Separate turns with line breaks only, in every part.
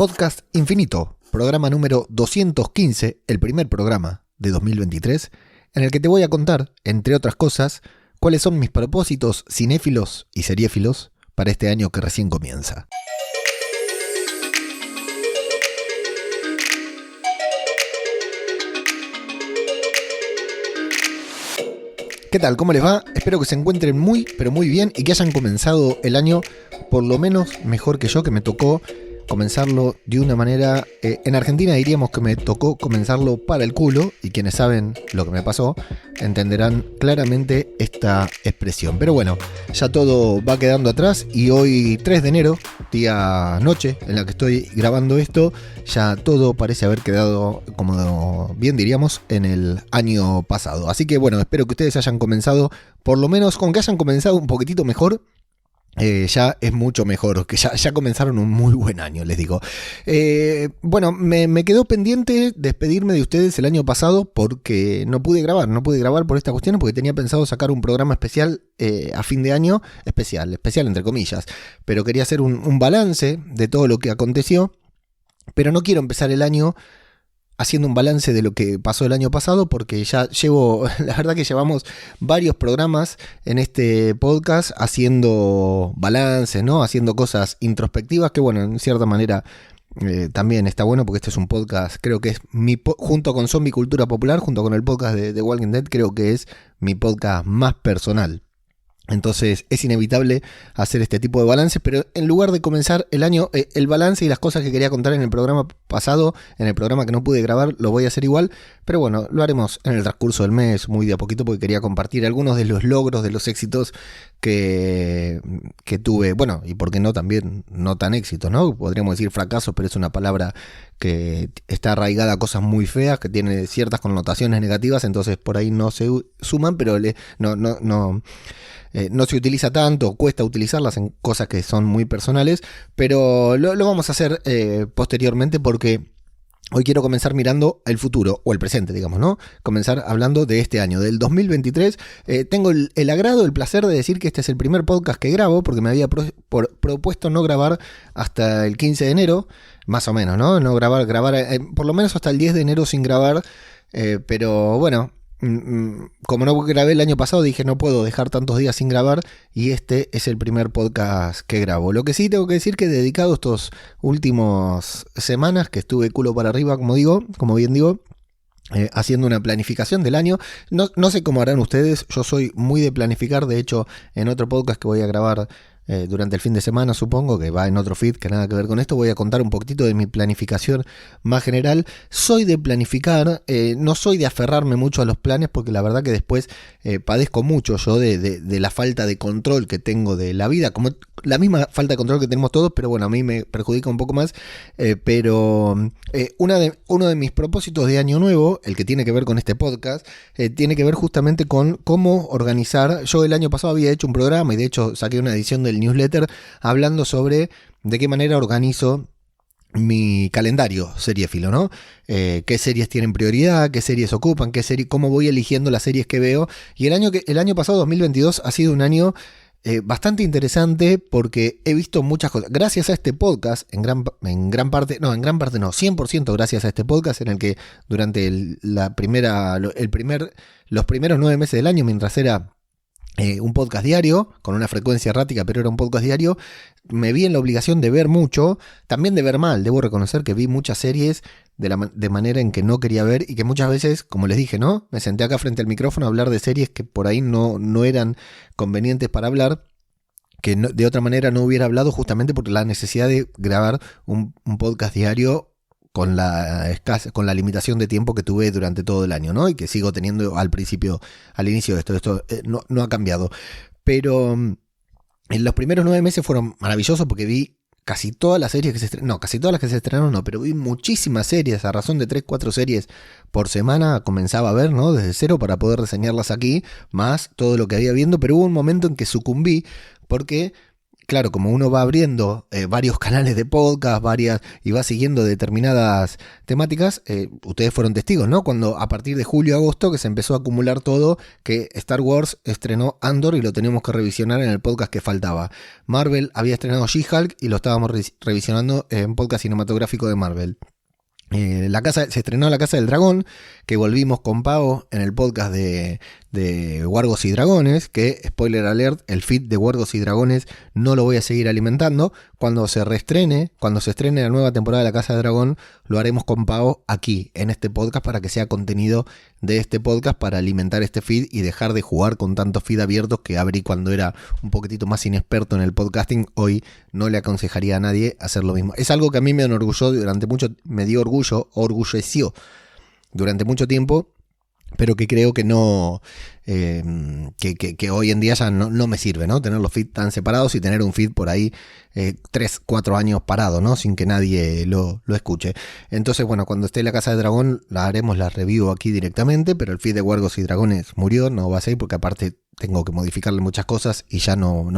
Podcast Infinito, programa número 215, el primer programa de 2023, en el que te voy a contar, entre otras cosas, cuáles son mis propósitos cinéfilos y seriéfilos para este año que recién comienza. ¿Qué tal? ¿Cómo les va? Espero que se encuentren muy, pero muy bien y que hayan comenzado el año por lo menos mejor que yo, que me tocó comenzarlo de una manera... en Argentina diríamos que me tocó comenzarlo para el culo, y quienes saben lo que me pasó entenderán claramente esta expresión. Pero bueno, ya todo va quedando atrás y hoy 3 de enero, día noche en la que estoy grabando esto, ya todo parece haber quedado, como bien diríamos, en el año pasado. Así que bueno, espero que ustedes hayan comenzado, por lo menos con que hayan comenzado un poquitito mejor. Ya es mucho mejor, que ya comenzaron un muy buen año, les digo. Bueno, me quedó pendiente despedirme de ustedes el año pasado porque no pude grabar por esta cuestión, porque tenía pensado sacar un programa especial a fin de año, especial entre comillas, pero quería hacer un balance de todo lo que aconteció, pero no quiero empezar el año haciendo un balance de lo que pasó el año pasado, porque ya la verdad que llevamos varios programas en este podcast haciendo balances, ¿no? Haciendo cosas introspectivas, que bueno, en cierta manera también está bueno, porque este es un podcast, creo que es junto con Zombie Cultura Popular, junto con el podcast de The Walking Dead, creo que es mi podcast más personal. Entonces es inevitable hacer este tipo de balances, pero en lugar de comenzar el año, el balance y las cosas que quería contar en el programa pasado, en el programa que no pude grabar, lo voy a hacer igual, pero bueno, lo haremos en el transcurso del mes, muy de a poquito, porque quería compartir algunos de los logros, de los éxitos que tuve, bueno, y por qué no también no tan éxitos, ¿no? Podríamos decir fracasos, pero es una palabra que está arraigada a cosas muy feas, que tiene ciertas connotaciones negativas, entonces por ahí no se suman, pero no se utiliza tanto, cuesta utilizarlas en cosas que son muy personales, pero lo vamos a hacer posteriormente, porque hoy quiero comenzar mirando el futuro, o el presente, digamos, ¿no? Comenzar hablando de este año, del 2023. Tengo el agrado, el placer de decir que este es el primer podcast que grabo, porque me había propuesto no grabar hasta el 15 de enero, más o menos, ¿no? No grabar por lo menos hasta el 10 de enero sin grabar, pero bueno... Como no grabé el año pasado, dije no puedo dejar tantos días sin grabar, y este es el primer podcast que grabo. Lo que sí tengo que decir que he dedicado estos últimos semanas que estuve culo para arriba, como bien digo, haciendo una planificación del año. No sé cómo harán ustedes, yo soy muy de planificar. De hecho, en otro podcast que voy a grabar durante el fin de semana, supongo que va en otro feed que nada que ver con esto, voy a contar un poquitito de mi planificación más general. Soy de planificar, no soy de aferrarme mucho a los planes, porque la verdad que después padezco mucho yo de la falta de control que tengo de la vida, como la misma falta de control que tenemos todos, pero bueno, a mí me perjudica un poco más. Pero uno de mis propósitos de año nuevo, el que tiene que ver con este podcast, tiene que ver justamente con cómo organizar. Yo el año pasado había hecho un programa, y de hecho saqué una edición del newsletter hablando sobre de qué manera organizo mi calendario seriéfilo, ¿no? Qué series tienen prioridad, qué series ocupan, cómo voy eligiendo las series que veo. Y el año pasado, 2022, ha sido un año bastante interesante, porque he visto muchas cosas. Gracias a este podcast, en gran parte no, 100% gracias a este podcast, en el que durante los primeros 9 meses del año, mientras era un podcast diario, con una frecuencia errática, pero era un podcast diario, me vi en la obligación de ver mucho, también de ver mal. Debo reconocer que vi muchas series de manera en que no quería ver, y que muchas veces, como les dije, ¿no? Me senté acá frente al micrófono a hablar de series que por ahí no eran convenientes para hablar, que de otra manera no hubiera hablado, justamente por la necesidad de grabar un podcast diario con la limitación de tiempo que tuve durante todo el año, ¿no? Y que sigo teniendo al inicio de esto no ha cambiado. Pero en los primeros 9 meses fueron maravillosos, porque vi casi todas las series que se estrenaron, pero vi muchísimas series, a razón de 3-4 series por semana comenzaba a ver, ¿no? Desde cero, para poder reseñarlas aquí, más todo lo que había viendo. Pero hubo un momento en que sucumbí, porque claro, como uno va abriendo varios canales de podcast, y va siguiendo determinadas temáticas, ustedes fueron testigos, ¿no? Cuando a partir de julio, agosto, que se empezó a acumular todo, que Star Wars estrenó Andor y lo teníamos que revisionar en el podcast que faltaba. Marvel había estrenado She-Hulk y lo estábamos revisionando en podcast cinematográfico de Marvel. Se estrenó La Casa del Dragón, que volvimos con Pau en el podcast de Wargos y Dragones, que, spoiler alert, el feed de Wargos y Dragones no lo voy a seguir alimentando. Cuando se estrene la nueva temporada de La Casa del Dragón, lo haremos con Pau aquí, en este podcast, para que sea contenido de este podcast, para alimentar este feed y dejar de jugar con tantos feed abiertos que abrí cuando era un poquitito más inexperto en el podcasting. Hoy no le aconsejaría a nadie hacer lo mismo. Es algo que a mí me orgulleció durante mucho tiempo, pero que creo que no, que hoy en día ya no me sirve, ¿no? Tener los feeds tan separados y tener un feed por ahí 3, 4 años parado, ¿no? Sin que nadie lo escuche. Entonces, bueno, cuando esté La Casa de Dragón, haremos la review aquí directamente, pero el feed de Wargos y Dragones murió, no va a ser, porque aparte tengo que modificarle muchas cosas y ya no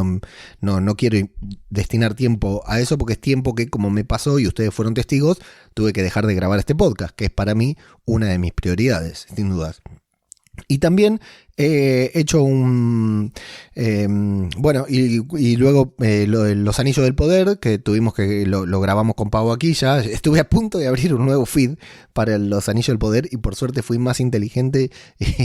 quiero destinar tiempo a eso, porque es tiempo que, como me pasó y ustedes fueron testigos, tuve que dejar de grabar este podcast, que es para mí una de mis prioridades, sin dudas. Y también he hecho y luego Los Anillos del Poder, que tuvimos que lo grabamos con Pau aquí. Ya estuve a punto de abrir un nuevo feed para Los Anillos del Poder y por suerte fui más inteligente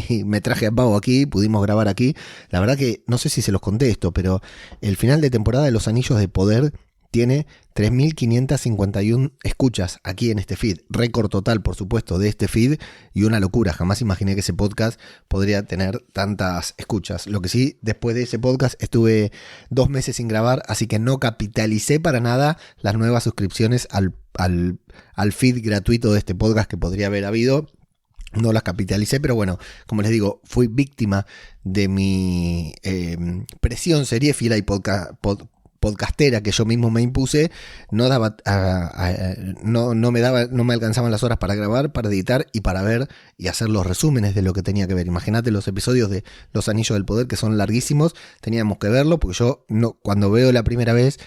y me traje a Pau aquí, pudimos grabar aquí. La verdad que no sé si se los conté esto, pero el final de temporada de Los Anillos del Poder tiene 3.551 escuchas aquí en este feed. Récord total, por supuesto, de este feed, y una locura. Jamás imaginé que ese podcast podría tener tantas escuchas. Lo que sí, después de ese podcast estuve 2 meses sin grabar, así que no capitalicé para nada las nuevas suscripciones al feed gratuito de este podcast que podría haber habido. No las capitalicé, pero bueno, como les digo, fui víctima de mi presión seriéfila y podcastera que yo mismo me impuse. No me alcanzaban las horas para grabar, para editar y para ver y hacer los resúmenes de lo que tenía que ver. Imagínate los episodios de Los Anillos del Poder, que son larguísimos, teníamos que verlo, porque yo cuando veo la primera vez,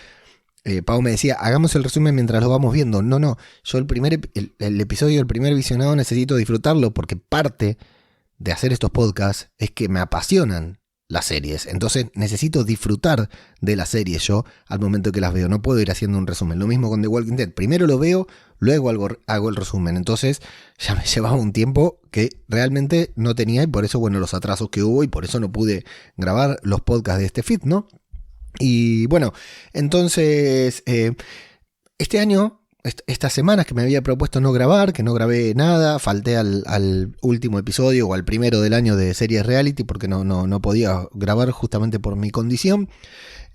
Pau me decía, hagamos el resumen mientras lo vamos viendo. No, yo el episodio del primer visionado necesito disfrutarlo, porque parte de hacer estos podcasts es que me apasionan las series, entonces necesito disfrutar de las series yo al momento que las veo, no puedo ir haciendo un resumen. Lo mismo con The Walking Dead, primero lo veo, luego hago el resumen, entonces ya me llevaba un tiempo que realmente no tenía, y por eso, bueno, los atrasos que hubo, y por eso no pude grabar los podcasts de este feed, ¿no? Y bueno, entonces este año, estas semanas que me había propuesto no grabar, que no grabé nada, falté al último episodio o al primero del año de series reality, porque no podía grabar justamente por mi condición.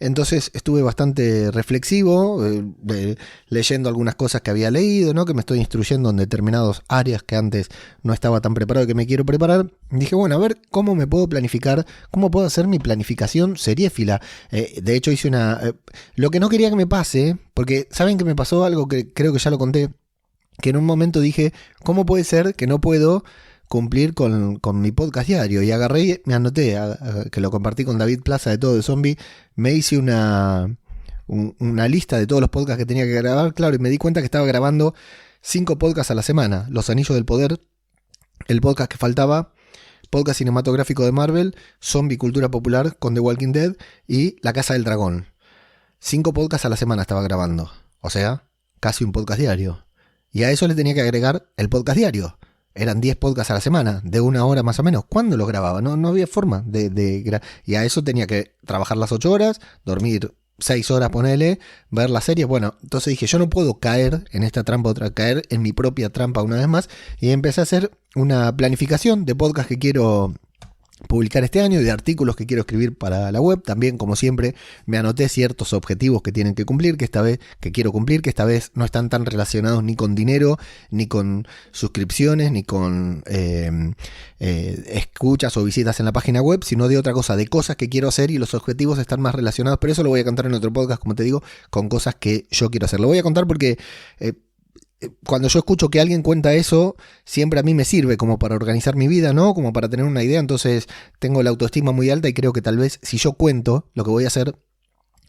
Entonces estuve bastante reflexivo, leyendo algunas cosas que había leído, ¿no? Que me estoy instruyendo en determinadas áreas que antes no estaba tan preparado y que me quiero preparar. Dije, bueno, a ver cómo me puedo planificar, cómo puedo hacer mi planificación seriéfila. De hecho hice lo que no quería que me pase, porque saben que me pasó algo que creo que ya lo conté, que en un momento dije, ¿cómo puede ser que no puedo cumplir con mi podcast diario? Y agarré, me anoté, que lo compartí con David Plaza de Todo de Zombie, me hice una lista de todos los podcasts que tenía que grabar, claro, y me di cuenta que estaba grabando 5 podcasts a la semana: Los Anillos del Poder, el podcast que faltaba, podcast cinematográfico de Marvel, Zombie Cultura Popular con The Walking Dead y La Casa del Dragón. 5 podcasts a la semana estaba grabando, o sea, casi un podcast diario. Y a eso le tenía que agregar el podcast diario. Eran 10 podcasts a la semana, de 1 hora más o menos. ¿Cuándo los grababa? No había forma y a eso tenía que trabajar las 8 horas, dormir 6 horas, ponele, ver la serie. Bueno, entonces dije, yo no puedo caer en esta trampa, caer en mi propia trampa una vez más. Y empecé a hacer una planificación de podcasts que quiero publicar este año, de artículos que quiero escribir para la web. También, como siempre, me anoté ciertos objetivos que tienen que cumplir, que quiero cumplir, que esta vez no están tan relacionados ni con dinero, ni con suscripciones, ni con escuchas o visitas en la página web, sino de otra cosa, de cosas que quiero hacer, y los objetivos están más relacionados. Pero eso lo voy a contar en otro podcast, como te digo, con cosas que yo quiero hacer. Lo voy a contar porque cuando yo escucho que alguien cuenta eso, siempre a mí me sirve como para organizar mi vida, ¿no? Como para tener una idea. Entonces tengo la autoestima muy alta y creo que tal vez si yo cuento lo que voy a hacer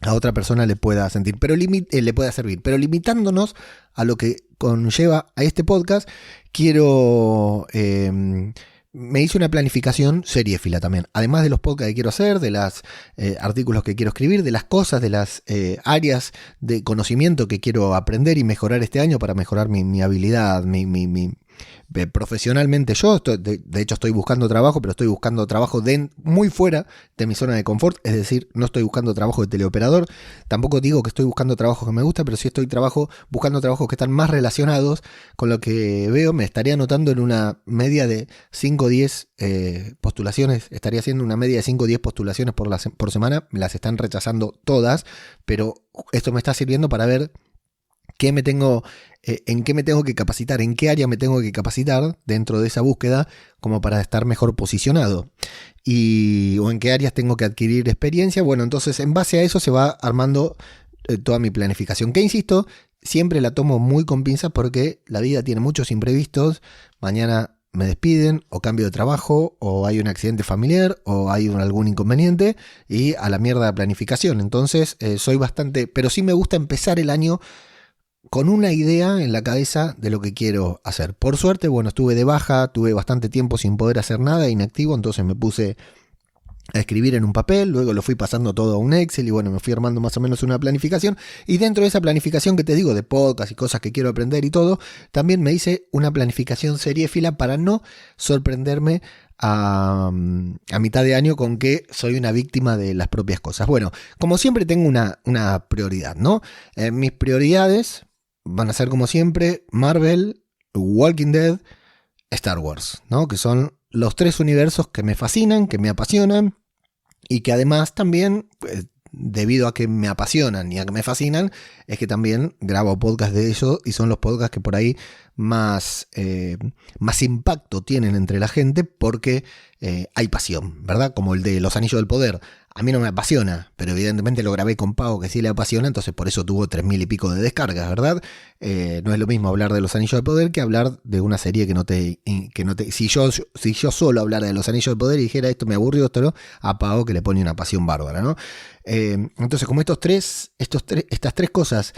a otra persona le pueda sentir, pero le pueda servir. Pero limitándonos a lo que conlleva a este podcast, quiero... me hice una planificación seriéfila también. Además de los podcasts que quiero hacer, de los artículos que quiero escribir, de las cosas, de las áreas de conocimiento que quiero aprender y mejorar este año para mejorar mi habilidad, profesionalmente yo, de hecho estoy buscando trabajo, pero estoy buscando trabajo muy fuera de mi zona de confort, es decir, no estoy buscando trabajo de teleoperador, tampoco digo que estoy buscando trabajo que me gusta, pero sí estoy buscando trabajos que están más relacionados con lo que veo. Me estaría anotando en una media de 5 o 10 postulaciones, estaría haciendo una media de 5 o 10 postulaciones por semana, me las están rechazando todas, pero esto me está sirviendo para ver en qué me tengo que capacitar, en qué área me tengo que capacitar dentro de esa búsqueda como para estar mejor posicionado o en qué áreas tengo que adquirir experiencia. Bueno, entonces en base a eso se va armando toda mi planificación, que insisto, siempre la tomo muy con pinzas porque la vida tiene muchos imprevistos. Mañana me despiden o cambio de trabajo o hay un accidente familiar o hay algún inconveniente y a la mierda la planificación. Entonces soy bastante, pero sí me gusta empezar el año con una idea en la cabeza de lo que quiero hacer. Por suerte, bueno, estuve de baja, tuve bastante tiempo sin poder hacer nada, inactivo, entonces me puse a escribir en un papel, luego lo fui pasando todo a un Excel y bueno, me fui armando más o menos una planificación, y dentro de esa planificación que te digo de podcast y cosas que quiero aprender y todo, también me hice una planificación seriéfila para no sorprenderme a mitad de año con que soy una víctima de las propias cosas. Bueno, como siempre tengo una prioridad, ¿no? Mis prioridades van a ser como siempre Marvel, Walking Dead, Star Wars, ¿no? Que son los 3 universos que me fascinan, que me apasionan y que además también, debido a que me apasionan y a que me fascinan, es que también grabo podcast de ellos y son los podcasts que por ahí más impacto tienen entre la gente porque hay pasión, ¿verdad? Como el de Los Anillos del Poder. A mí no me apasiona, pero evidentemente lo grabé con Pau que sí le apasiona, entonces por eso tuvo 3.000 y pico de descargas, ¿verdad? No es lo mismo hablar de Los Anillos del Poder que hablar de una serie que no te si yo solo hablara de Los Anillos del Poder y dijera esto me aburrió, esto no, a Pau que le pone una pasión bárbara, ¿no? Entonces como estas tres cosas,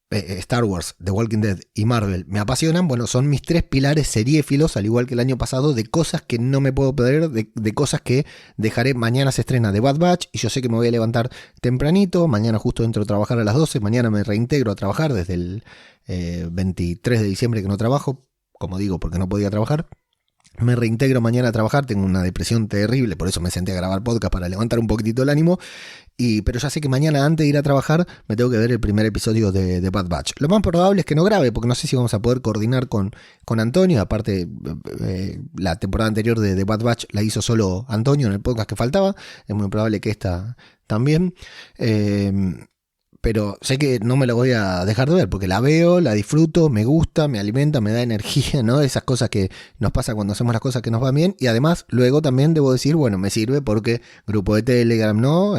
Star Wars, The Walking Dead y Marvel me apasionan, bueno, son mis 3 pilares seriéfilos, al igual que el año pasado, de cosas que no me puedo perder, de cosas que dejaré. Mañana se estrena The Bad Batch y yo sé que me voy a levantar tempranito, mañana justo entro a trabajar a las 12, mañana me reintegro a trabajar desde el 23 de diciembre que no trabajo, como digo, porque no podía trabajar. Me reintegro mañana a trabajar, tengo una depresión terrible, por eso me senté a grabar podcast para levantar un poquitito el ánimo, pero ya sé que mañana antes de ir a trabajar me tengo que ver el primer episodio de Bad Batch. Lo más probable es que no grabe, porque no sé si vamos a poder coordinar con Antonio, aparte la temporada anterior de Bad Batch la hizo solo Antonio en el podcast que faltaba, es muy probable que esta también. Pero sé que no me la voy a dejar de ver porque la veo, la disfruto, me gusta, me alimenta, me da energía, ¿no? Esas cosas que nos pasa cuando hacemos las cosas que nos van bien. Y además, luego también debo decir, bueno, me sirve porque grupo de Telegram, ¿no?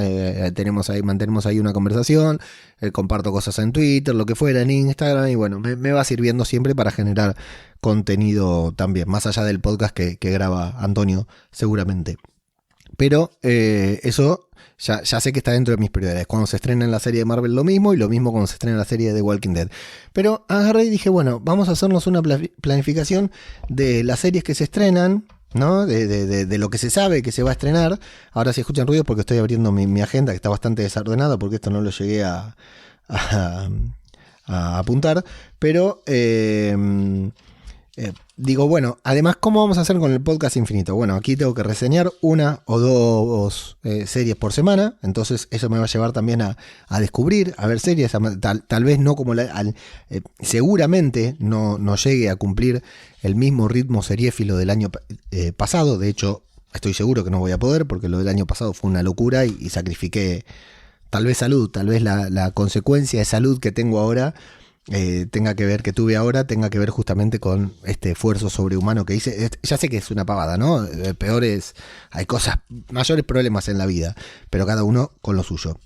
Mantenemos ahí una conversación, comparto cosas en Twitter, lo que fuera, en Instagram, y bueno, me va sirviendo siempre para generar contenido también, más allá del podcast que graba Antonio, seguramente. Pero eso ya sé que está dentro de mis prioridades. Cuando se estrena en la serie de Marvel lo mismo, y lo mismo cuando se estrena en la serie de The Walking Dead. Pero agarré y dije, bueno, vamos a hacernos una planificación de las series que se estrenan, ¿no? De lo que se sabe que se va a estrenar. Ahora si escuchan ruidos porque estoy abriendo mi agenda, que está bastante desordenada, porque esto no lo llegué a apuntar. Pero... digo, bueno, además, ¿cómo vamos a hacer con el podcast infinito? Bueno, aquí tengo que reseñar 1 o 2 series por semana, entonces eso me va a llevar también a descubrir, a ver series, tal vez no como seguramente no llegue a cumplir el mismo ritmo seriéfilo del año pasado. De hecho, estoy seguro que no voy a poder, porque lo del año pasado fue una locura y sacrifiqué tal vez salud, tal vez la consecuencia de salud que tengo ahora que tuve ahora, tenga que ver justamente con este esfuerzo sobrehumano que hice. Ya sé que es una pavada, ¿no? Hay mayores problemas en la vida, pero cada uno con lo suyo.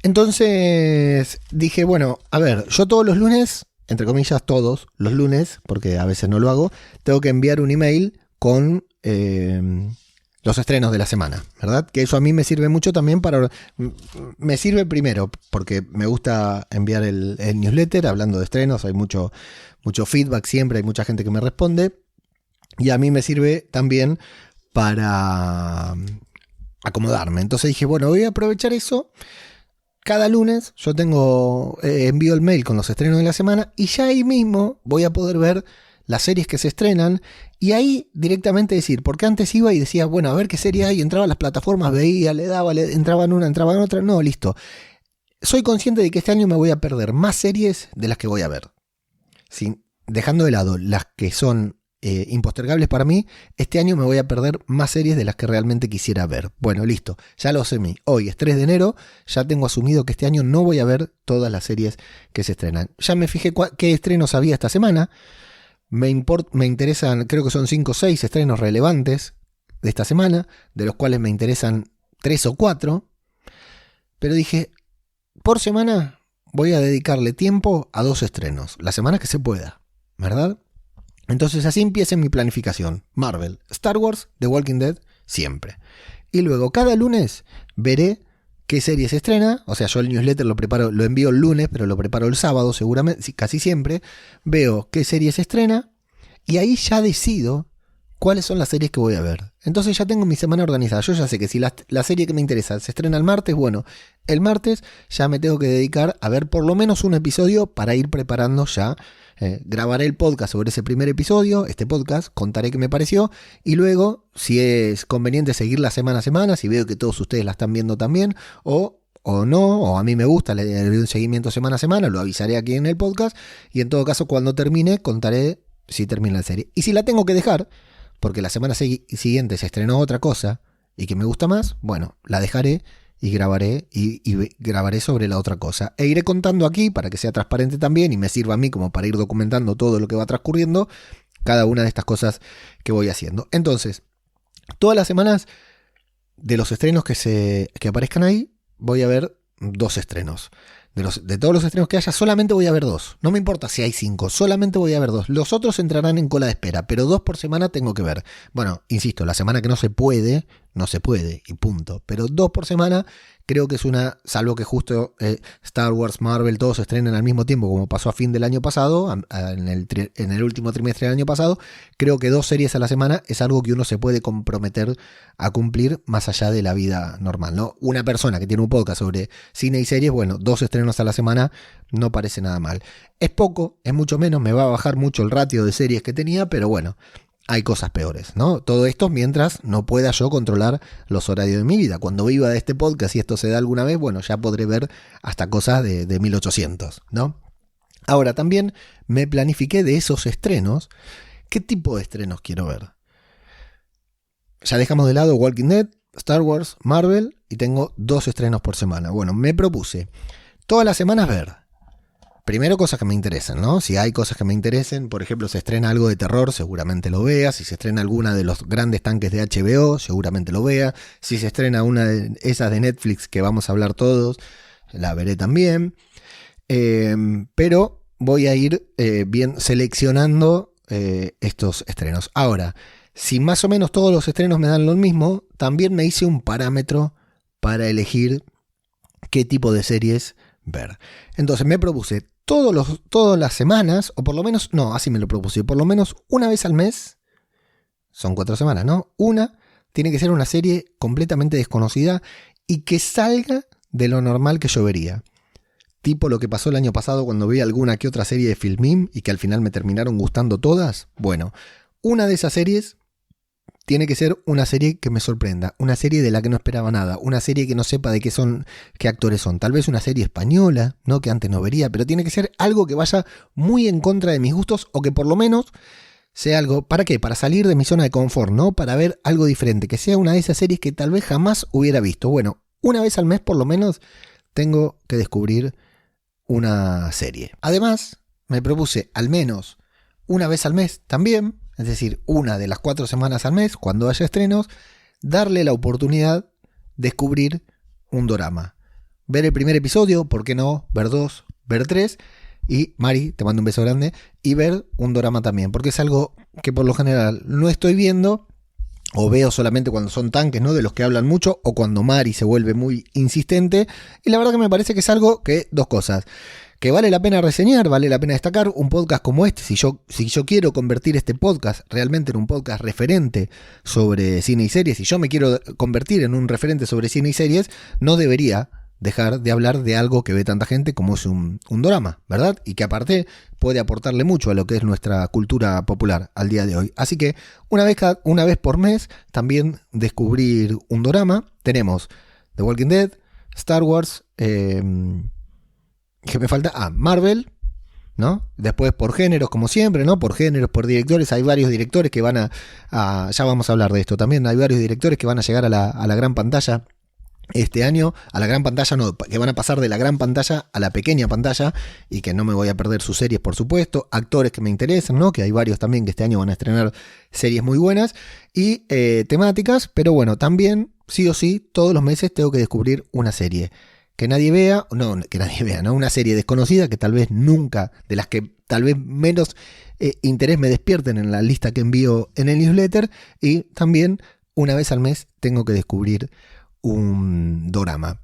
Entonces dije, bueno, a ver, yo todos los lunes, entre comillas todos los lunes, porque a veces no lo hago, tengo que enviar un email con los estrenos de la semana, ¿verdad? Que eso a mí me sirve mucho también me sirve primero porque me gusta enviar el newsletter hablando de estrenos, hay mucho feedback siempre, hay mucha gente que me responde. Y a mí me sirve también para acomodarme. Entonces dije, bueno, voy a aprovechar eso. Cada lunes yo envío el mail con los estrenos de la semana y ya ahí mismo voy a poder ver las series que se estrenan y ahí directamente decir, porque antes iba y decía, bueno, a ver qué serie hay, entraba a las plataformas, veía, entraba en una, entraba en otra, no, listo. Soy consciente de que este año me voy a perder más series de las que voy a ver. Dejando de lado las que son impostergables para mí, este año me voy a perder más series de las que realmente quisiera ver. Bueno, listo, ya lo sé. Hoy es 3 de enero, ya tengo asumido que este año no voy a ver todas las series que se estrenan. Ya me fijé qué estrenos había esta semana. Me interesan, creo que son 5 o 6 estrenos relevantes de esta semana, de los cuales me interesan 3 o 4. Pero dije, por semana voy a dedicarle tiempo a 2 estrenos, la semana que se pueda, ¿verdad? Entonces así empieza mi planificación. Marvel, Star Wars, The Walking Dead, siempre. Y luego cada lunes veré qué serie se estrena. O sea, yo el newsletter lo envío el lunes, pero lo preparo el sábado seguramente, casi siempre. Veo qué serie se estrena y ahí ya decido cuáles son las series que voy a ver. Entonces ya tengo mi semana organizada. Yo ya sé que si la serie que me interesa se estrena el martes, bueno, el martes ya me tengo que dedicar a ver por lo menos un episodio para ir preparando ya. Grabaré el podcast sobre ese primer episodio, este podcast, contaré qué me pareció y luego, si es conveniente seguirla semana a semana, si veo que todos ustedes la están viendo también, o no, o a mí me gusta, le doy un seguimiento semana a semana, lo avisaré aquí en el podcast y en todo caso cuando termine contaré si termina la serie. Y si la tengo que dejar, porque la semana siguiente se estrenó otra cosa y que me gusta más, bueno, la dejaré y grabaré grabaré sobre la otra cosa. E iré contando aquí para que sea transparente también y me sirva a mí como para ir documentando todo lo que va transcurriendo, cada una de estas cosas que voy haciendo. Entonces, todas las semanas de los estrenos que aparezcan ahí, voy a ver 2 estrenos. De todos los estrenos que haya, solamente voy a ver 2. No me importa si hay 5, solamente voy a ver 2. Los otros entrarán en cola de espera, pero 2 por semana tengo que ver. Bueno, insisto, la semana que no se puede y punto. Pero 2 por semana creo que es salvo que justo Star Wars, Marvel, todos se estrenen al mismo tiempo, como pasó a fin del año pasado, en el último trimestre del año pasado, creo que 2 series a la semana es algo que uno se puede comprometer a cumplir más allá de la vida normal, ¿no? Una persona que tiene un podcast sobre cine y series, bueno, 2 estrenos a la semana no parece nada mal. Es poco, es mucho menos, me va a bajar mucho el ratio de series que tenía, pero bueno, hay cosas peores, ¿no? Todo esto mientras no pueda yo controlar los horarios de mi vida. Cuando viva de este podcast y esto se da alguna vez, bueno, ya podré ver hasta cosas de 1800, ¿no? Ahora, también me planifiqué de esos estrenos, ¿qué tipo de estrenos quiero ver? Ya dejamos de lado Walking Dead, Star Wars, Marvel y tengo 2 estrenos por semana. Bueno, me propuse todas las semanas ver. Primero cosas que me interesan, ¿no? Si hay cosas que me interesen, por ejemplo, se estrena algo de terror, seguramente lo vea. Si se estrena alguna de los grandes tanques de HBO, seguramente lo vea. Si se estrena una de esas de Netflix que vamos a hablar todos, la veré también. Pero voy a ir bien seleccionando estos estrenos. Ahora, si más o menos todos los estrenos me dan lo mismo, también me hice un parámetro para elegir qué tipo de series ver. Entonces me propuse todas las semanas, o por lo menos, no, así me lo propuse, por lo menos una vez al mes, son 4 semanas, ¿no? Una tiene que ser una serie completamente desconocida y que salga de lo normal que yo vería. Tipo lo que pasó el año pasado cuando vi alguna que otra serie de Filmin y que al final me terminaron gustando todas. Bueno, una de esas series tiene que ser una serie que me sorprenda, una serie de la que no esperaba nada, una serie que no sepa de qué actores son. Tal vez una serie española, ¿no? Que antes no vería, pero tiene que ser algo que vaya muy en contra de mis gustos o que por lo menos sea algo, ¿para qué? Para salir de mi zona de confort, ¿no? Para ver algo diferente, que sea una de esas series que tal vez jamás hubiera visto. Bueno, una vez al mes por lo menos tengo que descubrir una serie. Además, me propuse al menos una vez al mes también, es decir, una de las 4 semanas al mes, cuando haya estrenos, darle la oportunidad de descubrir un dorama. Ver el primer episodio, ¿por qué no? Ver 2, ver 3, y Mari, te mando un beso grande, y ver un dorama también, porque es algo que por lo general no estoy viendo o veo solamente cuando son tanques, ¿no? De los que hablan mucho, o cuando Mari se vuelve muy insistente. Y la verdad que me parece que es algo que, dos cosas, que vale la pena reseñar, vale la pena destacar. Un podcast como este, si yo quiero convertir este podcast realmente en un podcast referente sobre cine y series, si yo me quiero convertir en un referente sobre cine y series, no debería dejar de hablar de algo que ve tanta gente como es un dorama, ¿verdad? Y que aparte puede aportarle mucho a lo que es nuestra cultura popular al día de hoy. Así que una vez por mes también descubrir un dorama. Tenemos The Walking Dead, Star Wars, ¿qué me falta? Marvel, ¿no? Después por géneros, como siempre, ¿no? Por géneros, por directores. Hay varios directores que van ya vamos a hablar de esto también. Hay varios directores que van a llegar a la gran pantalla este año. A la gran pantalla no, que van a pasar de la gran pantalla a la pequeña pantalla, y que no me voy a perder sus series, por supuesto. Actores que me interesan, ¿no? Que hay varios también que este año van a estrenar series muy buenas. Y temáticas, pero bueno, también, sí o sí, todos los meses tengo que descubrir una serie que nadie vea, ¿no? Una serie desconocida que tal vez nunca, de las que tal vez menos interés me despierten en la lista que envío en el newsletter. Y también una vez al mes tengo que descubrir un dorama.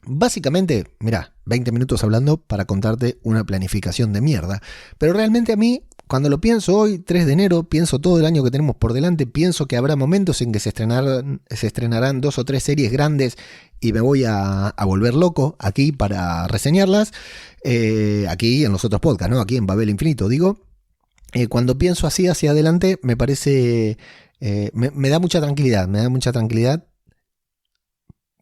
Básicamente, mirá, 20 minutos hablando para contarte una planificación de mierda. Pero realmente a mí, cuando lo pienso hoy, 3 de enero, pienso todo el año que tenemos por delante, pienso que habrá momentos en que se estrenarán 2 o 3 series grandes y me voy a volver loco aquí para reseñarlas, aquí en los otros podcasts, ¿no? Aquí en Babel Infinito, digo. Cuando pienso así hacia adelante, me parece, me da mucha tranquilidad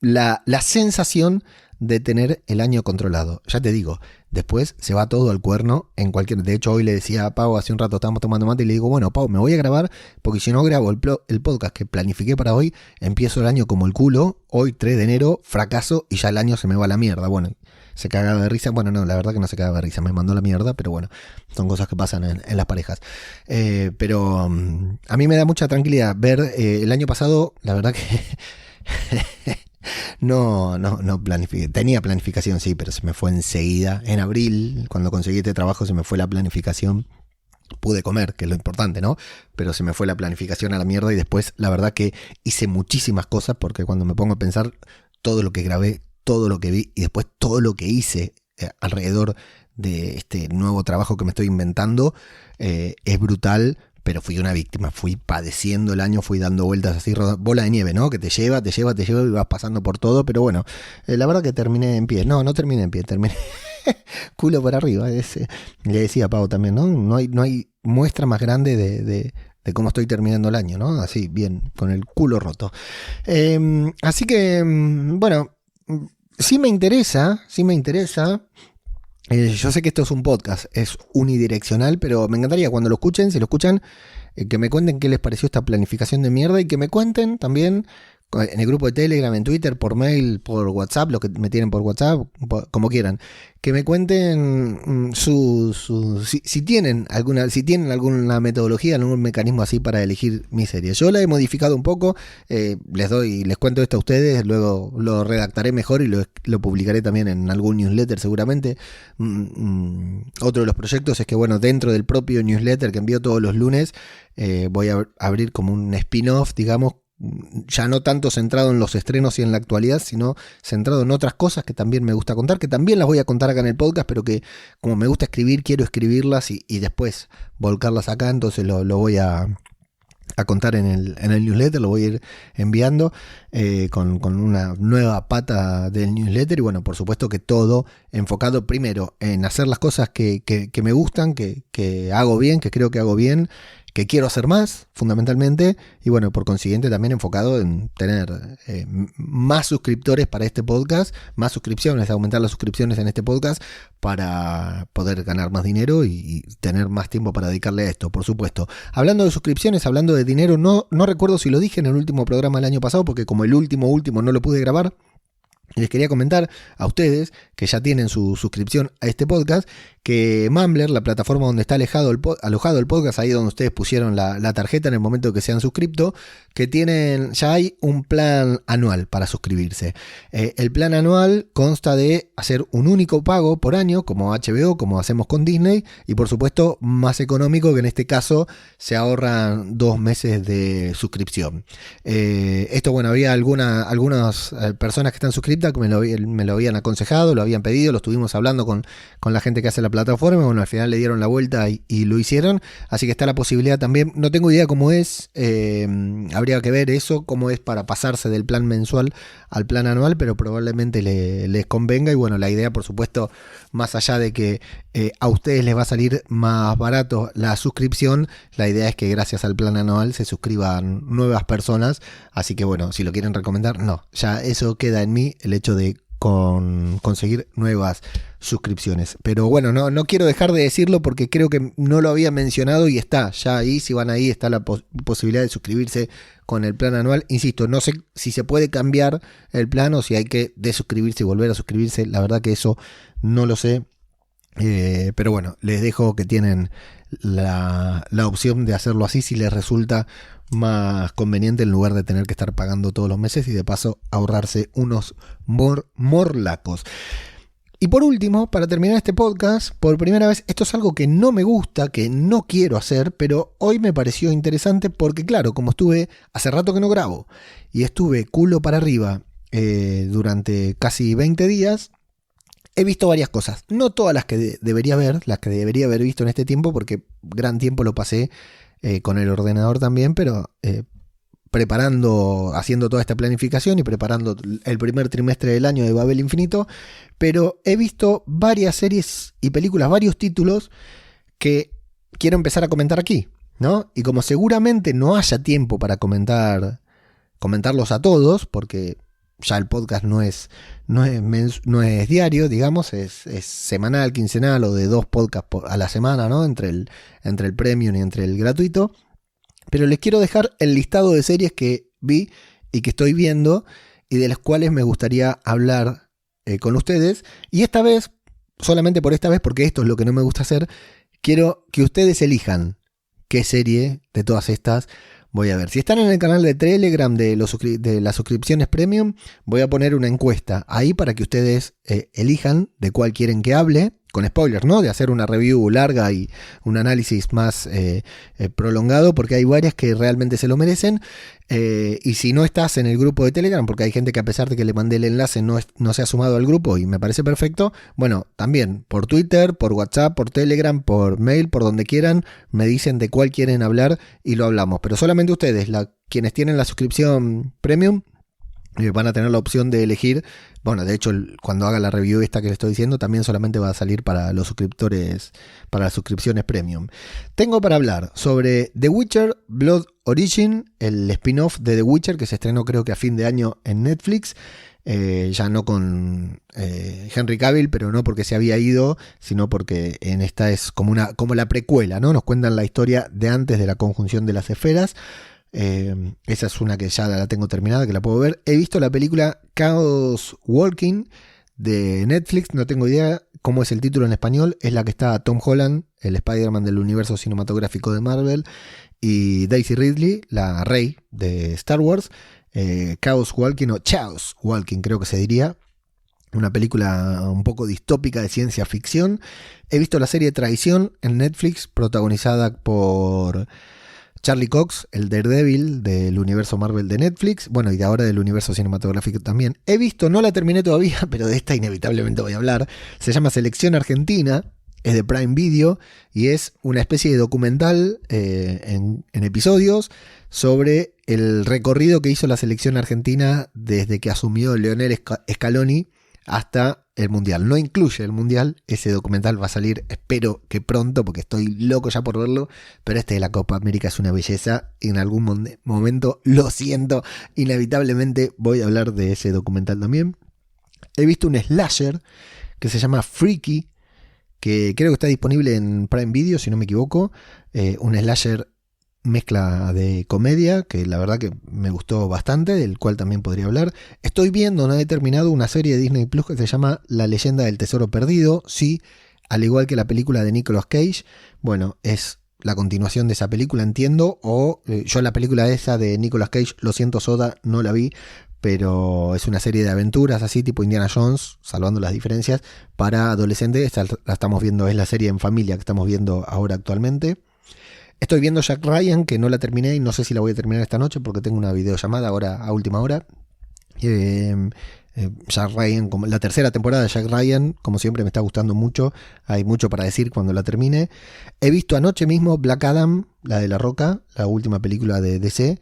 la sensación de tener el año controlado. Ya te digo, después se va todo al cuerno en cualquier... De hecho, hoy le decía a Pau, hace un rato estábamos tomando mate, y le digo, bueno, Pau, me voy a grabar, porque si no grabo el podcast que planifiqué para hoy, empiezo el año como el culo. Hoy, 3 de enero, fracaso, y ya el año se me va a la mierda. Bueno, se cagaba de risa. Bueno, no, la verdad que no se cagaba de risa, me mandó la mierda, pero bueno, son cosas que pasan en las parejas. Pero a mí me da mucha tranquilidad ver el año pasado, la verdad que... No planifiqué. Tenía planificación, sí, pero se me fue enseguida. En abril, cuando conseguí este trabajo, se me fue la planificación. Pude comer, que es lo importante, ¿no? Pero se me fue la planificación a la mierda, y después la verdad que hice muchísimas cosas, porque cuando me pongo a pensar todo lo que grabé, todo lo que vi y después todo lo que hice alrededor de este nuevo trabajo que me estoy inventando, es brutal. Pero fui una víctima, fui padeciendo el año, fui dando vueltas así, bola de nieve, ¿no? Que te lleva y vas pasando por todo. Pero bueno, la verdad que terminé en pie. No terminé en pie, terminé culo por arriba. Le decía a Pau también, ¿no? No hay muestra más grande de cómo estoy terminando el año, ¿no? Así, bien, con el culo roto. Así que, bueno, sí me interesa. Yo sé que esto es un podcast, es unidireccional, pero me encantaría cuando lo escuchen, si lo escuchan, que me cuenten qué les pareció esta planificación de mierda, y que me cuenten también en el grupo de Telegram, en Twitter, por mail, por WhatsApp, lo que me tienen por WhatsApp, como quieran, que me cuenten si tienen alguna metodología, algún mecanismo así para elegir mi serie. Yo la he modificado un poco, les cuento esto a ustedes, luego lo redactaré mejor y lo publicaré también en algún newsletter seguramente. Otro de los proyectos es que, bueno, dentro del propio newsletter que envío todos los lunes, voy a abrir como un spin-off, digamos, ya no tanto centrado en los estrenos y en la actualidad, sino centrado en otras cosas que también me gusta contar, que también las voy a contar acá en el podcast, pero que como me gusta escribir, quiero escribirlas y después volcarlas acá. Entonces lo voy a contar en el newsletter, lo voy a ir enviando con una nueva pata del newsletter. Y bueno, por supuesto que todo enfocado primero en hacer las cosas que me gustan, que hago bien, que creo que hago bien, que quiero hacer más, fundamentalmente, y bueno, por consiguiente también enfocado en tener más suscriptores para este podcast, más suscripciones, aumentar las suscripciones en este podcast para poder ganar más dinero y tener más tiempo para dedicarle a esto, por supuesto. Hablando de suscripciones, hablando de dinero, no recuerdo si lo dije en el último programa del año pasado, porque como el último no lo pude grabar, Les quería comentar a ustedes que ya tienen su suscripción a este podcast, que Mumbler, la plataforma donde está alojado el podcast, ahí donde ustedes pusieron la tarjeta en el momento que se han suscrito, que ya hay un plan anual para suscribirse. El plan anual consta de hacer un único pago por año, como HBO, como hacemos con Disney, y por supuesto más económico, que en este caso se ahorran 2 meses de suscripción. Esto, bueno, había algunas personas que están suscritas que me lo habían aconsejado, lo habían pedido, lo estuvimos hablando con la gente que hace la plataforma. Bueno, al final le dieron la vuelta y lo hicieron, así que está la posibilidad también. No tengo idea cómo es, habría que ver eso, cómo es para pasarse del plan mensual al plan anual, pero probablemente les convenga. Y bueno, la idea, por supuesto, más allá de que a ustedes les va a salir más barato la suscripción, la idea es que gracias al plan anual se suscriban nuevas personas. Así que bueno, si lo quieren recomendar, no, ya eso queda en mí, el hecho de conseguir nuevas suscripciones. Pero bueno, no quiero dejar de decirlo porque creo que no lo había mencionado y está ya ahí. Si van ahí, está la posibilidad de suscribirse con el plan anual. Insisto, no sé si se puede cambiar el plan o si hay que desuscribirse y volver a suscribirse. La verdad que eso no lo sé. Pero bueno, les dejo que tienen la opción de hacerlo así si les resulta más conveniente, en lugar de tener que estar pagando todos los meses y de paso ahorrarse unos morlacos. Y por último, para terminar este podcast, por primera vez, esto es algo que no me gusta, que no quiero hacer, pero hoy me pareció interesante porque, claro, como estuve hace rato que no grabo y estuve culo para arriba durante casi 20 días, he visto varias cosas. No todas las que debería ver, las que debería haber visto en este tiempo, porque gran tiempo lo pasé con el ordenador también, pero haciendo toda esta planificación y preparando el primer trimestre del año de Babel Infinito. Pero he visto varias series y películas, varios títulos que quiero empezar a comentar aquí, ¿no? Y como seguramente no haya tiempo para comentarlos a todos, porque ya el podcast no es diario, digamos, es semanal, quincenal o de 2 podcasts a la semana, ¿no? Entre el premium y entre el gratuito. Pero les quiero dejar el listado de series que vi y que estoy viendo y de las cuales me gustaría hablar con ustedes. Y esta vez, solamente por esta vez, porque esto es lo que no me gusta hacer, quiero que ustedes elijan qué serie de todas estas voy a ver. Si están en el canal de Telegram de las suscripciones premium, voy a poner una encuesta ahí para que ustedes elijan de cuál quieren que hable, con spoilers, ¿no? De hacer una review larga y un análisis más prolongado, porque hay varias que realmente se lo merecen. Y si no estás en el grupo de Telegram, porque hay gente que a pesar de que le mandé el enlace no se ha sumado al grupo y me parece perfecto, bueno, también por Twitter, por WhatsApp, por Telegram, por mail, por donde quieran, me dicen de cuál quieren hablar y lo hablamos. Pero solamente ustedes, quienes tienen la suscripción premium, van a tener la opción de elegir. Bueno, de hecho, cuando haga la review esta que les estoy diciendo, también solamente va a salir para los suscriptores, para las suscripciones premium. Tengo para hablar sobre The Witcher Blood Origin, el spin-off de The Witcher que se estrenó creo que a fin de año en Netflix. Ya no con Henry Cavill, pero no porque se había ido, sino porque en esta es como la precuela, ¿no? Nos cuentan la historia de antes de la conjunción de las esferas. Esa es una que ya la tengo terminada, que la puedo ver. He visto la película Chaos Walking de Netflix, no tengo idea cómo es el título en español. Es la que está Tom Holland, el Spider-Man del universo cinematográfico de Marvel, y Daisy Ridley, la Rey de Star Wars. Chaos Walking, o Chaos Walking creo que se diría. Una película un poco distópica de ciencia ficción. He visto la serie Traición en Netflix, protagonizada por Charlie Cox, el Daredevil del universo Marvel de Netflix, bueno, y de ahora del universo cinematográfico también. He visto, no la terminé todavía, pero de esta inevitablemente voy a hablar. Se llama Selección Argentina, es de Prime Video y es una especie de documental en episodios sobre el recorrido que hizo la selección argentina desde que asumió Lionel Scaloni hasta el Mundial. No incluye el Mundial, ese documental va a salir, espero que pronto, porque estoy loco ya por verlo, pero este de la Copa América es una belleza, y en algún momento, lo siento, inevitablemente voy a hablar de ese documental también. He visto un slasher que se llama Freaky, que creo que está disponible en Prime Video, si no me equivoco, un slasher mezcla de comedia, que la verdad que me gustó bastante, del cual también podría hablar. Estoy viendo, no he terminado, una serie de Disney Plus que se llama La leyenda del tesoro perdido. Sí, al igual que la película de Nicolas Cage, bueno, es la continuación de esa película, entiendo, o yo la película esa de Nicolas Cage, lo siento Soda, no la vi, pero es una serie de aventuras así tipo Indiana Jones, salvando las diferencias, para adolescentes. Esta la estamos viendo, es la serie en familia que estamos viendo ahora actualmente. Estoy viendo Jack Ryan, que no la terminé y no sé si la voy a terminar esta noche porque tengo una videollamada ahora a última hora. Jack Ryan, como la tercera temporada de Jack Ryan, como siempre me está gustando mucho, hay mucho para decir cuando la termine. He visto anoche mismo Black Adam, la de La Roca, la última película de DC,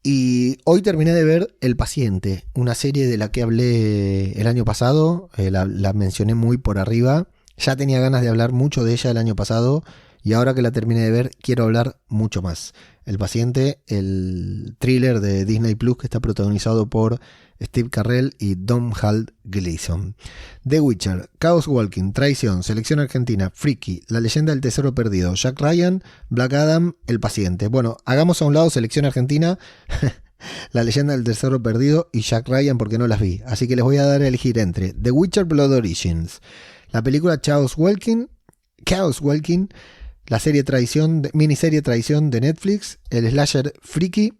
y hoy terminé de ver El Paciente, una serie de la que hablé el año pasado, la mencioné muy por arriba, ya tenía ganas de hablar mucho de ella el año pasado, y ahora que la terminé de ver quiero hablar mucho más. El Paciente, el thriller de Disney Plus que está protagonizado por Steve Carell y Domhnall Gleeson. The Witcher, Chaos Walking, Traición, Selección Argentina, Freaky, La leyenda del tesoro perdido, Jack Ryan, Black Adam, El Paciente. Bueno, hagamos a un lado Selección Argentina, La leyenda del tesoro perdido y Jack Ryan porque no las vi. Así que les voy a dar a elegir entre The Witcher Blood Origins, la película Chaos Walking, la serie miniserie Traición de Netflix, el slasher Freaky,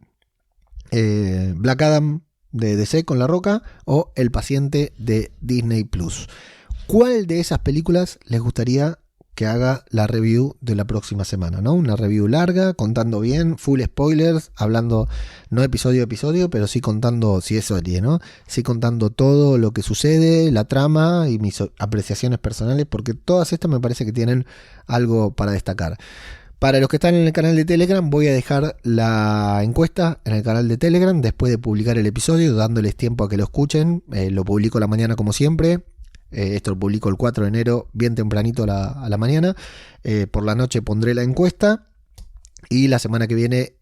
Black Adam de DC con La Roca o El Paciente de Disney Plus. ¿Cuál de esas películas les gustaría que haga la review de la próxima semana, ¿no? Una review larga, contando bien, full spoilers, hablando no episodio a episodio, pero sí contando, si es serie, ¿no? Sí contando todo lo que sucede, la trama y mis apreciaciones personales, porque todas estas me parece que tienen algo para destacar. Para los que están en el canal de Telegram, voy a dejar la encuesta en el canal de Telegram después de publicar el episodio, dándoles tiempo a que lo escuchen. Lo publico a la mañana como siempre. Esto lo publico el 4 de enero, bien tempranito a la mañana. Por la noche pondré la encuesta. Y la semana que viene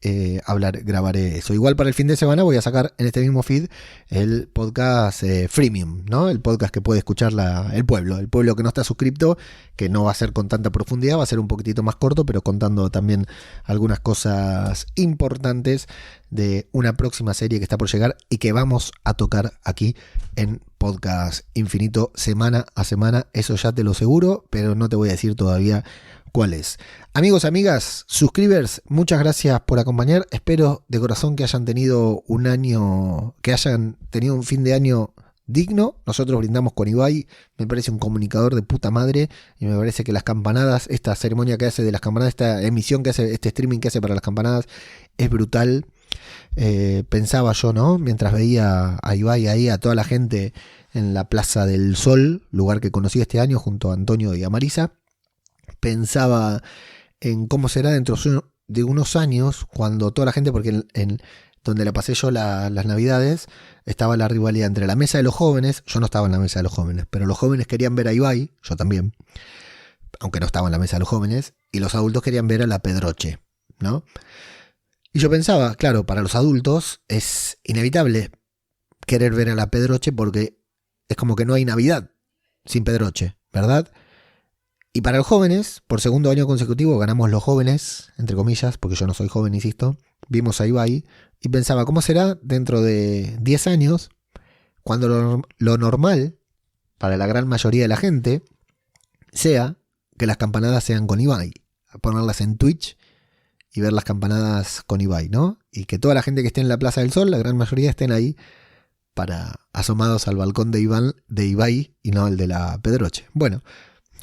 grabaré eso. Igual para el fin de semana voy a sacar en este mismo feed el podcast freemium, ¿no? El podcast que puede escuchar el pueblo que no está suscripto, que no va a ser con tanta profundidad, va a ser un poquitito más corto, pero contando también algunas cosas importantes de una próxima serie que está por llegar y que vamos a tocar aquí en Podcast Infinito semana a semana. Eso ya te lo aseguro, pero no te voy a decir todavía cuál es. Amigos, amigas, suscribers, muchas gracias por acompañar. Espero de corazón que hayan tenido un año, que hayan tenido un fin de año digno. Nosotros brindamos con Ibai, me parece un comunicador de puta madre y me parece que las campanadas, esta ceremonia que hace de las campanadas, esta emisión que hace, este streaming que hace para las campanadas es brutal. Pensaba yo, ¿no? Mientras veía a Ibai ahí, a toda la gente en la Plaza del Sol, lugar que conocí este año junto a Antonio y a Marisa, pensaba en cómo será dentro de unos años cuando toda la gente, porque en donde la pasé yo las navidades, estaba la rivalidad entre la mesa de los jóvenes, yo no estaba en la mesa de los jóvenes, pero los jóvenes querían ver a Ibai, yo también, aunque no estaba en la mesa de los jóvenes, y los adultos querían ver a la Pedroche, ¿no? Y yo pensaba, claro, para los adultos es inevitable querer ver a la Pedroche porque es como que no hay Navidad sin Pedroche, ¿verdad? Y para los jóvenes, por segundo año consecutivo, ganamos los jóvenes, entre comillas, porque yo no soy joven, insisto, vimos a Ibai y pensaba, ¿cómo será dentro de 10 años cuando lo normal para la gran mayoría de la gente sea que las campanadas sean con Ibai? Ponerlas en Twitch y ver las campanadas con Ibai, ¿no? Y que toda la gente que esté en la Plaza del Sol, la gran mayoría estén ahí asomados al balcón de Ibai y no al de la Pedroche. Bueno,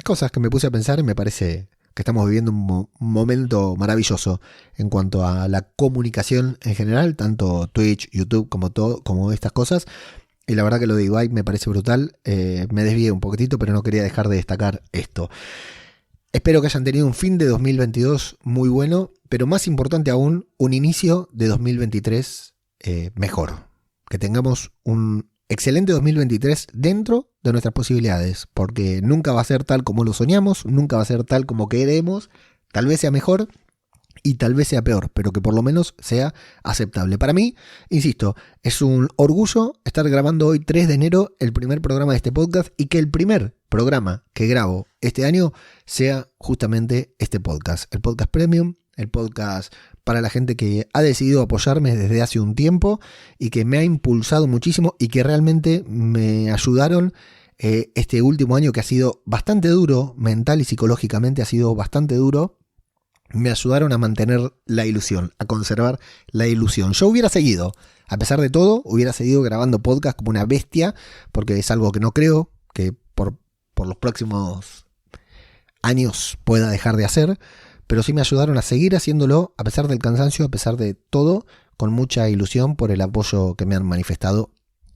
cosas que me puse a pensar y me parece que estamos viviendo un momento maravilloso en cuanto a la comunicación en general, tanto Twitch, YouTube como estas cosas. Y la verdad que lo de Ibai me parece brutal. Me desvié un poquitito, pero no quería dejar de destacar esto. Espero que hayan tenido un fin de 2022 muy bueno, pero más importante aún, un inicio de 2023 mejor. Que tengamos un excelente 2023 dentro de nuestras posibilidades, porque nunca va a ser tal como lo soñamos, nunca va a ser tal como queremos, tal vez sea mejor y tal vez sea peor, pero que por lo menos sea aceptable. Para mí, insisto, es un orgullo estar grabando hoy 3 de enero el primer programa de este podcast y que el primer programa que grabo este año sea justamente este podcast, el podcast premium, el podcast para la gente que ha decidido apoyarme desde hace un tiempo y que me ha impulsado muchísimo y que realmente me ayudaron este último año, que ha sido bastante duro, mental y psicológicamente ha sido bastante duro. Me ayudaron a mantener la ilusión, a conservar la ilusión. Yo hubiera seguido, a pesar de todo, hubiera seguido grabando podcast como una bestia, porque es algo que no creo que por los próximos años pueda dejar de hacer, pero sí me ayudaron a seguir haciéndolo, a pesar del cansancio, a pesar de todo, con mucha ilusión por el apoyo que me han manifestado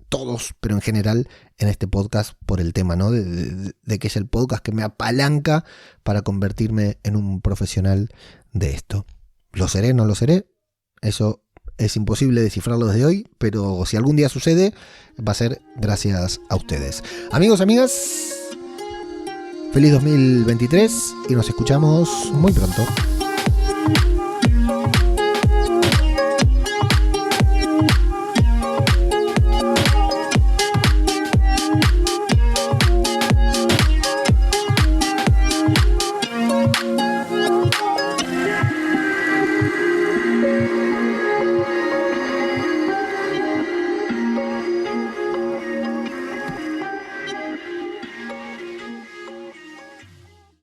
todos, pero en general en este podcast, por el tema, ¿no? De que es el podcast que me apalanca para convertirme en un profesional de esto. ¿Lo seré? ¿No lo seré? Eso es imposible descifrarlo desde hoy, pero si algún día sucede, va a ser gracias a ustedes. Amigos, amigas, feliz 2023 y nos escuchamos muy pronto.